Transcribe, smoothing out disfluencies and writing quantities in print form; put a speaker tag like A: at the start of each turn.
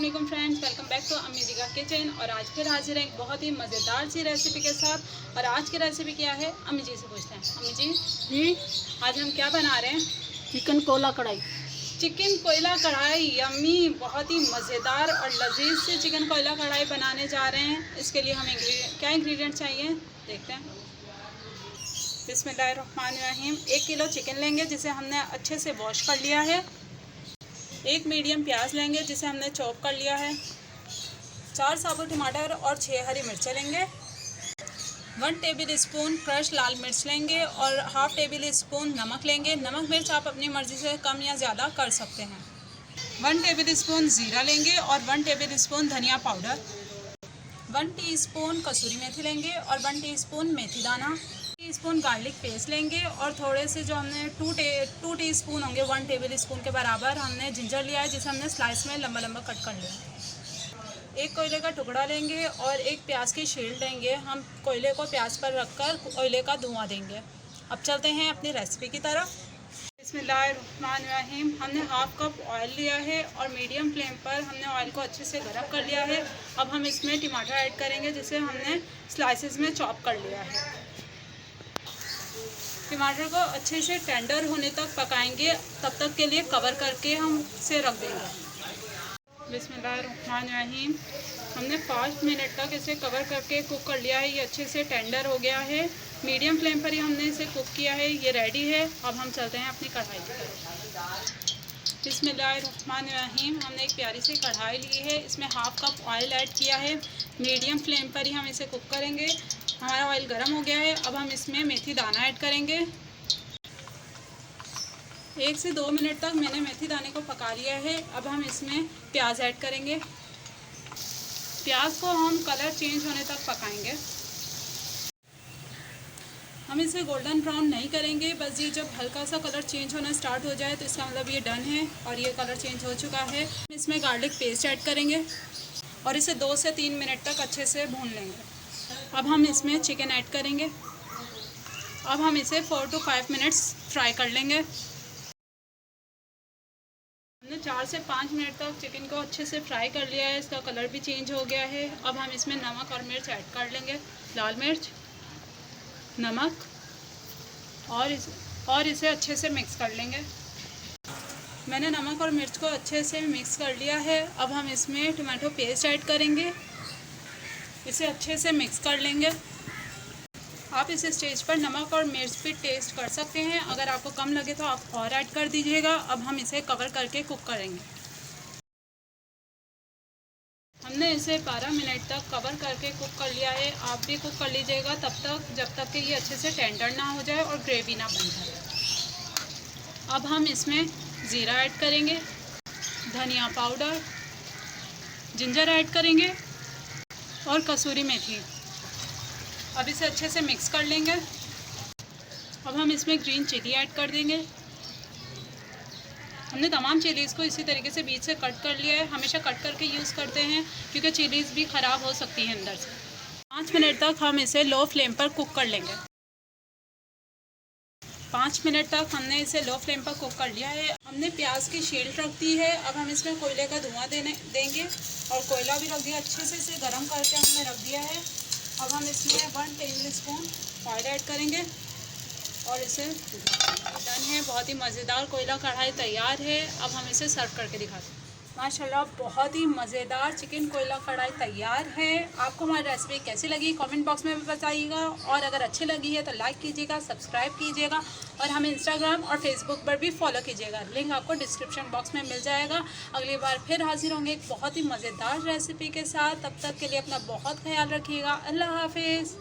A: वालेकुम friends, welcome back to अम्मी दीगा kitchen. और आज फिर हाजिर है एक बहुत ही मज़ेदार सी रेसिपी के साथ। और आज की रेसिपी क्या है, अम्मी जी से पूछते हैं। अम्मी जी आज हम क्या बना रहे हैं?
B: चिकन कोयला कढ़ाई।
A: चिकन कोयला कढ़ाई। अम्मी बहुत ही मज़ेदार और लजीज से चिकन कोयला कढ़ाई बनाने जा रहे हैं। इसके लिए हमें क्या इंग्रेडिएंट चाहिए देखते हैं। बिस्मिल्लाहिर्रहमानिर्रहीम। 1 किलो चिकन लेंगे जिसे हमने अच्छे से वॉश कर लिया है। 1 मीडियम प्याज लेंगे जिसे हमने चॉप कर लिया है। 4 साबुत टमाटर और 6 हरी मिर्चें लेंगे। 1 टेबल स्पून क्रश लाल मिर्च लेंगे और हाफ़ टेबल स्पून नमक लेंगे। नमक मिर्च आप अपनी मर्ज़ी से कम या ज़्यादा कर सकते हैं। 1 टेबल स्पून ज़ीरा लेंगे और 1 टेबल स्पून धनिया पाउडर। 1 टीस्पून कसूरी मेथी लेंगे और 1 टीस्पून मेथी दाना। टीस्पून गार्लिक पेस्ट लेंगे और थोड़े से जो हमने 2 टीस्पून होंगे 1 टेबल स्पून के बराबर हमने जिंजर लिया है जिसे हमने स्लाइस में लंबा लंबा कट कर लिया। 1 कोयले का टुकड़ा लेंगे और 1 प्याज की शील्ड लेंगे। हम कोयले को प्याज पर रखकर कोयले का धुआं देंगे। अब चलते हैं अपनी रेसिपी की तरफ। बिस्मिल्लाहिर्रहमानिर्रहीम। हमने हाफ़ कप ऑयल लिया है और मीडियम फ्लेम पर हमने ऑयल को अच्छे से गर्म कर लिया है। अब हम इसमें टमाटर ऐड करेंगे जिसे हमने स्लाइसेस में चॉप कर लिया है। टमाटर को अच्छे से टेंडर होने तक पकाएंगे, तब तक के लिए कवर करके हम इसे रख देंगे। बिस्मिल्लाहिर्रहमानिर्रहीम। हमने 5 मिनट तक इसे कवर करके कुक कर लिया है। ये अच्छे से टेंडर हो गया है। मीडियम फ्लेम पर ही हमने इसे कुक किया है। ये रेडी है। अब हम चलते हैं अपनी कढ़ाई की तरफ। बिस्मिल्लाहिर्रहमानिर्रहीम। हमने एक प्यारी सी कढ़ाई ली है। इसमें हाफ़ कप ऑयल ऐड किया है। मीडियम फ्लेम पर ही हम इसे कुक करेंगे। हमारा ऑयल गर्म हो गया है। अब हम इसमें मेथी दाना ऐड करेंगे। 1 से 2 मिनट तक मैंने मेथी दाने को पका लिया है। अब हम इसमें प्याज ऐड करेंगे। प्याज को हम कलर चेंज होने तक पकाएंगे। हम इसे गोल्डन ब्राउन नहीं करेंगे, बस ये जब हल्का सा कलर चेंज होना स्टार्ट हो जाए तो इसका मतलब ये डन है और ये कलर चेंज हो चुका है। इसमें गार्लिक पेस्ट ऐड करेंगे और इसे 2 से 3 मिनट तक अच्छे से भून लेंगे। अब हम इसमें चिकन ऐड करेंगे। अब हम इसे 4 to 5 मिनट्स फ्राई कर लेंगे। हमने 4 से 5 मिनट तक चिकन को अच्छे से फ्राई कर लिया है। इसका कलर भी चेंज हो गया है। अब हम इसमें नमक और मिर्च ऐड कर लेंगे। लाल मिर्च, नमक और इसे अच्छे से मिक्स कर लेंगे। मैंने नमक और मिर्च को अच्छे से मिक्स कर लिया है। अब हम इसमें टमाटो पेस्ट ऐड करेंगे। इसे अच्छे से मिक्स कर लेंगे। आप इस स्टेज पर नमक और मिर्च भी टेस्ट कर सकते हैं। अगर आपको कम लगे तो आप और ऐड कर दीजिएगा। अब हम इसे कवर करके कुक करेंगे। हमने इसे 12 मिनट तक कवर करके कुक कर लिया है। आप भी कुक कर लीजिएगा जब तक कि ये अच्छे से टेंडर ना हो जाए और ग्रेवी ना बन जाए। अब हम इसमें ज़ीरा ऐड करेंगे, धनिया पाउडर, जिंजर ऐड करेंगे और कसूरी मेथी। अब इसे अच्छे से मिक्स कर लेंगे। अब हम इसमें ग्रीन चिली ऐड कर देंगे। हमने तमाम चिलीज़ को इसी तरीके से बीच से कट कर लिया है। हमेशा कट करके यूज़ करते हैं क्योंकि चिलीज़ भी ख़राब हो सकती हैं अंदर से। 5 मिनट तक हम इसे लो फ्लेम पर कुक कर लेंगे। 5 मिनट तक हमने इसे लो फ्लेम पर कुक कर लिया है। हमने प्याज की शील्ड रख दी है। अब हम इसमें कोयले का धुआं देंगे और कोयला भी रख दिया। अच्छे से इसे गर्म करके हमने रख दिया है। अब हम इसमें 1 टेबल स्पून ऑयल ऐड करेंगे और इसे डन है। बहुत ही मज़ेदार कोयला कढ़ाई तैयार है। अब हम इसे सर्व करके दिखाते हैं। माशाल्लाह बहुत ही मज़ेदार चिकन कोयला कढ़ाई तैयार है। आपको हमारी रेसिपी कैसी लगी कमेंट बॉक्स में भी बताइएगा। और अगर अच्छी लगी है तो लाइक कीजिएगा, सब्सक्राइब कीजिएगा और हमें इंस्टाग्राम और फेसबुक पर भी फॉलो कीजिएगा। लिंक आपको डिस्क्रिप्शन बॉक्स में मिल जाएगा। अगली बार फिर हाजिर होंगे एक बहुत ही मज़ेदार रेसिपी के साथ। तब तक के लिए अपना बहुत ख्याल रखिएगा। अल्लाह हाफिज़।